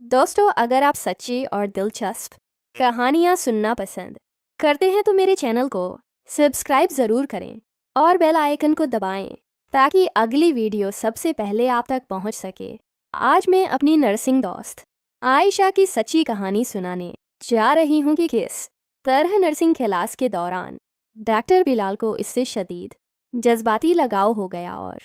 दोस्तों, अगर आप सच्ची और दिलचस्प कहानियाँ सुनना पसंद करते हैं तो मेरे चैनल को सब्सक्राइब ज़रूर करें और बेल आइकन को दबाएं ताकि अगली वीडियो सबसे पहले आप तक पहुंच सके। आज मैं अपनी नर्सिंग दोस्त आयशा की सच्ची कहानी सुनाने जा रही हूं कि किस तरह नर्सिंग क्लास के दौरान डॉक्टर बिलाल को इससे शदीद जज्बाती लगाव हो गया और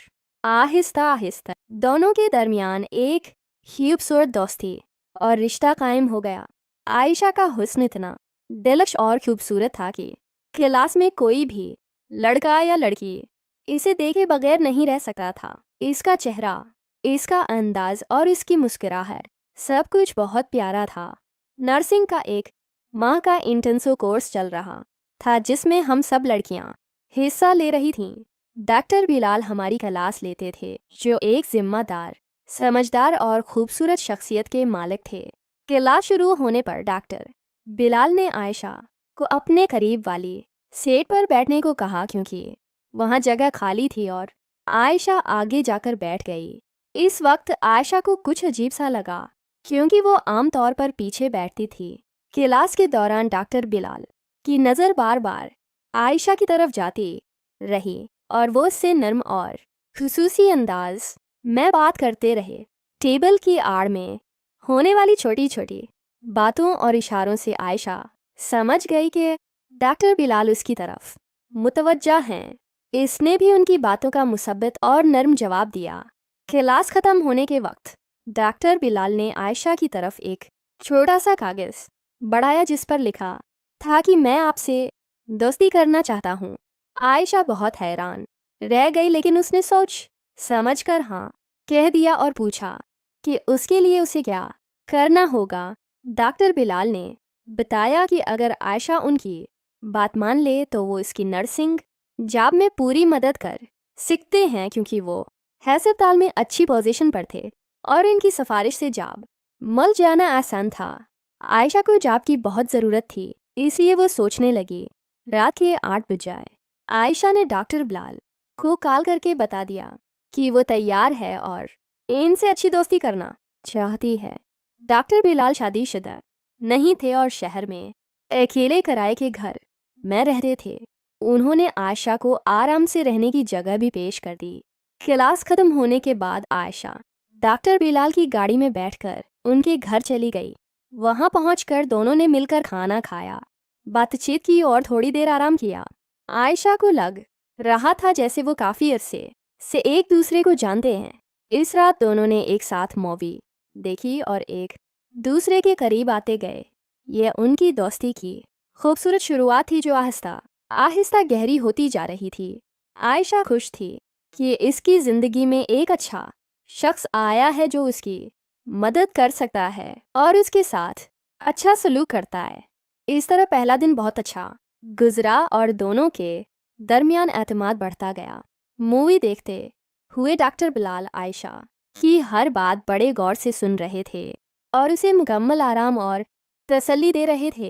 आहिस्ता आहिस्ता दोनों के दरमियान एक खूबसूरत दोस्ती और रिश्ता कायम हो गया। आयशा का हुस्न इतना दिलकश और खूबसूरत था कि क्लास में कोई भी लड़का या लड़की इसे देखे बगैर नहीं रह सकता था। इसका चेहरा, इसका अंदाज और इसकी मुस्कुराहट सब कुछ बहुत प्यारा था। नर्सिंग का एक माह का इंटेंसिव कोर्स चल रहा था जिसमें हम सब लड़कियां हिस्सा ले रही थीं। डॉक्टर बिलाल हमारी क्लास लेते थे, जो एक जिम्मेदार, समझदार और खूबसूरत शख्सियत के मालिक थे। क्लास शुरू होने पर डॉक्टर बिलाल ने आयशा को अपने करीब वाली सीट पर बैठने को कहा क्योंकि वहाँ जगह खाली थी और आयशा आगे जाकर बैठ गई। इस वक्त आयशा को कुछ अजीब सा लगा क्योंकि वो आमतौर पर पीछे बैठती थी। क्लास के दौरान डॉक्टर बिलाल की नज़र बार बार आयशा की तरफ जाती रही और वो उससे नर्म और खुसूसी अंदाज में बात करते रहे। टेबल की आड़ में होने वाली छोटी छोटी बातों और इशारों से आयशा समझ गई कि डॉक्टर बिलाल उसकी तरफ मुतवज्जा हैं। इसने भी उनकी बातों का मुसब्बत और नर्म जवाब दिया। क्लास ख़त्म होने के वक्त डॉक्टर बिलाल ने आयशा की तरफ एक छोटा सा कागज़ बढ़ाया जिस पर लिखा था कि मैं आपसे दोस्ती करना चाहता हूँ। आयशा बहुत हैरान रह गई, लेकिन उसने सोच समझ कर हाँ कह दिया और पूछा कि उसके लिए उसे क्या करना होगा। डॉक्टर बिलाल ने बताया कि अगर आयशा उनकी बात मान ले तो वो इसकी नर्सिंग जॉब में पूरी मदद कर सकते हैं क्योंकि वो अस्पताल में अच्छी पोजीशन पर थे और इनकी सिफारिश से जॉब मिल जाना आसान था। आयशा को जॉब की बहुत ज़रूरत थी, इसलिए वो सोचने लगी। रात के 8 बजे आयशा ने डॉक्टर बिलाल को कॉल करके बता दिया कि वो तैयार है और इनसे अच्छी दोस्ती करना चाहती है। डॉक्टर बिलाल शादीशुदा नहीं थे और शहर में अकेले किराए के घर में रहते थे। उन्होंने आयशा को आराम से रहने की जगह भी पेश कर दी। क्लास खत्म होने के बाद आयशा डॉक्टर बिलाल की गाड़ी में बैठकर उनके घर चली गई। वहां पहुंचकर दोनों ने मिलकर खाना खाया, बातचीत की और थोड़ी देर आराम किया। आयशा को लग रहा था जैसे वो काफ़ी अरसे से एक दूसरे को जानते हैं। इस रात दोनों ने एक साथ मूवी देखी और एक दूसरे के करीब आते गए। यह उनकी दोस्ती की खूबसूरत शुरुआत थी जो आहिस्ता आहिस्ता गहरी होती जा रही थी। आयशा खुश थी कि इसकी ज़िंदगी में एक अच्छा शख्स आया है जो उसकी मदद कर सकता है और उसके साथ अच्छा सलूक करता है। इस तरह पहला दिन बहुत अच्छा गुजरा और दोनों के दरमियान एतमाद बढ़ता गया। मूवी देखते हुए डॉक्टर बिलाल आयशा की हर बात बड़े गौर से सुन रहे थे और उसे मुकम्मल आराम और तसल्ली दे रहे थे।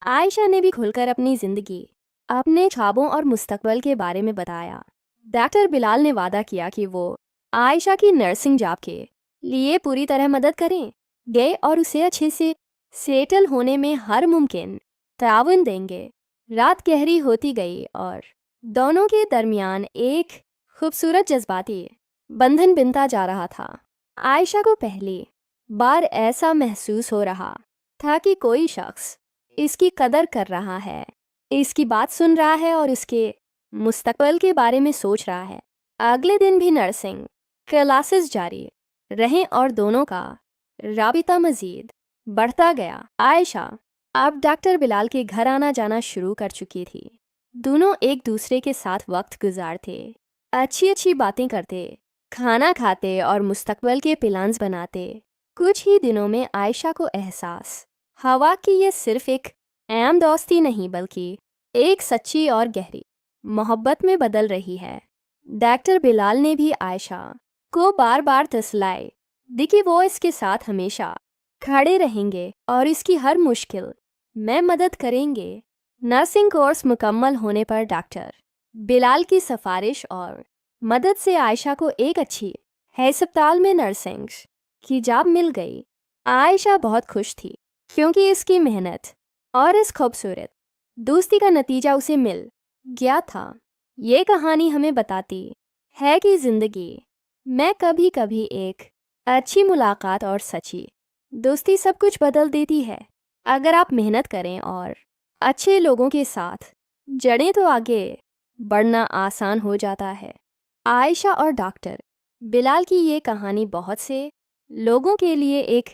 आयशा ने भी खुलकर अपनी ज़िंदगी, अपने ख्वाबों और मुस्तकबिल के बारे में बताया। डॉक्टर बिलाल ने वादा किया कि वो आयशा की नर्सिंग जॉब के लिए पूरी तरह मदद करेंगे और उसे अच्छे से सेटल होने में हर मुमकिन ताउन देंगे। रात गहरी होती गई और दोनों के दरमियान एक खूबसूरत जज्बाती बंधन बनता जा रहा था। आयशा को पहली बार ऐसा महसूस हो रहा था कि कोई शख्स इसकी कदर कर रहा है, इसकी बात सुन रहा है और उसके मुस्तकबिल के बारे में सोच रहा है। अगले दिन भी नर्सिंग क्लासेस जारी रहें और दोनों का राबिता मज़ीद बढ़ता गया। आयशा अब डॉक्टर बिलाल के घर आना जाना शुरू कर चुकी थी। दोनों एक दूसरे के साथ वक्त गुजारते, अच्छी अच्छी बातें करते, खाना खाते और मुस्तकबिल के प्लान्स बनाते। कुछ ही दिनों में आयशा को एहसास हवा कि ये सिर्फ एक आम दोस्ती नहीं बल्कि एक सच्ची और गहरी मोहब्बत में बदल रही है। डॉक्टर बिलाल ने भी आयशा को बार बार तसल्ली दी कि वो इसके साथ हमेशा खड़े रहेंगे और इसकी हर मुश्किल में मदद करेंगे। नर्सिंग कोर्स मुकम्मल होने पर डॉक्टर बिलाल की सिफारिश और मदद से आयशा को एक अच्छी अस्पताल में नर्सिंग की जॉब मिल गई। आयशा बहुत खुश थी क्योंकि इसकी मेहनत और इस खूबसूरत दोस्ती का नतीजा उसे मिल गया था। ये कहानी हमें बताती है कि ज़िंदगी में कभी कभी एक अच्छी मुलाकात और सच्ची दोस्ती सब कुछ बदल देती है। अगर आप मेहनत करें और अच्छे लोगों के साथ जड़ें तो आगे बढ़ना आसान हो जाता है। आयशा और डॉक्टर बिलाल की ये कहानी बहुत से लोगों के लिए एक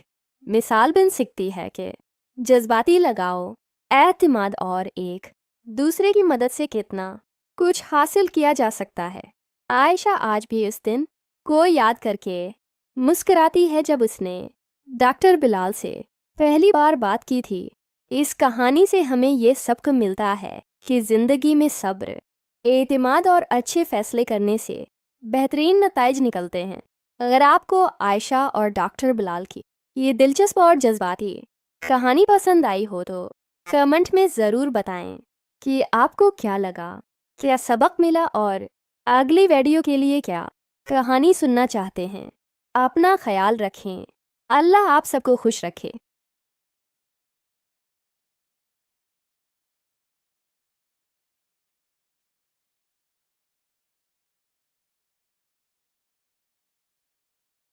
मिसाल बन सकती है कि जज्बाती लगाव, एतमाद और एक दूसरे की मदद से कितना कुछ हासिल किया जा सकता है। आयशा आज भी उस दिन को याद करके मुस्कुराती है जब उसने डॉक्टर बिलाल से पहली बार बात की थी। इस कहानी से हमें ये सबक मिलता है कि ज़िंदगी में सब्र, एतमाद और अच्छे फैसले करने से बेहतरीन नताइज निकलते हैं। अगर आपको आयशा और डॉक्टर बिलाल की ये दिलचस्प और जज्बाती कहानी पसंद आई हो तो कमेंट में ज़रूर बताएं कि आपको क्या लगा, क्या सबक मिला और अगली वीडियो के लिए क्या कहानी सुनना चाहते हैं। अपना ख्याल रखें। अल्लाह आप सबको खुश रखे।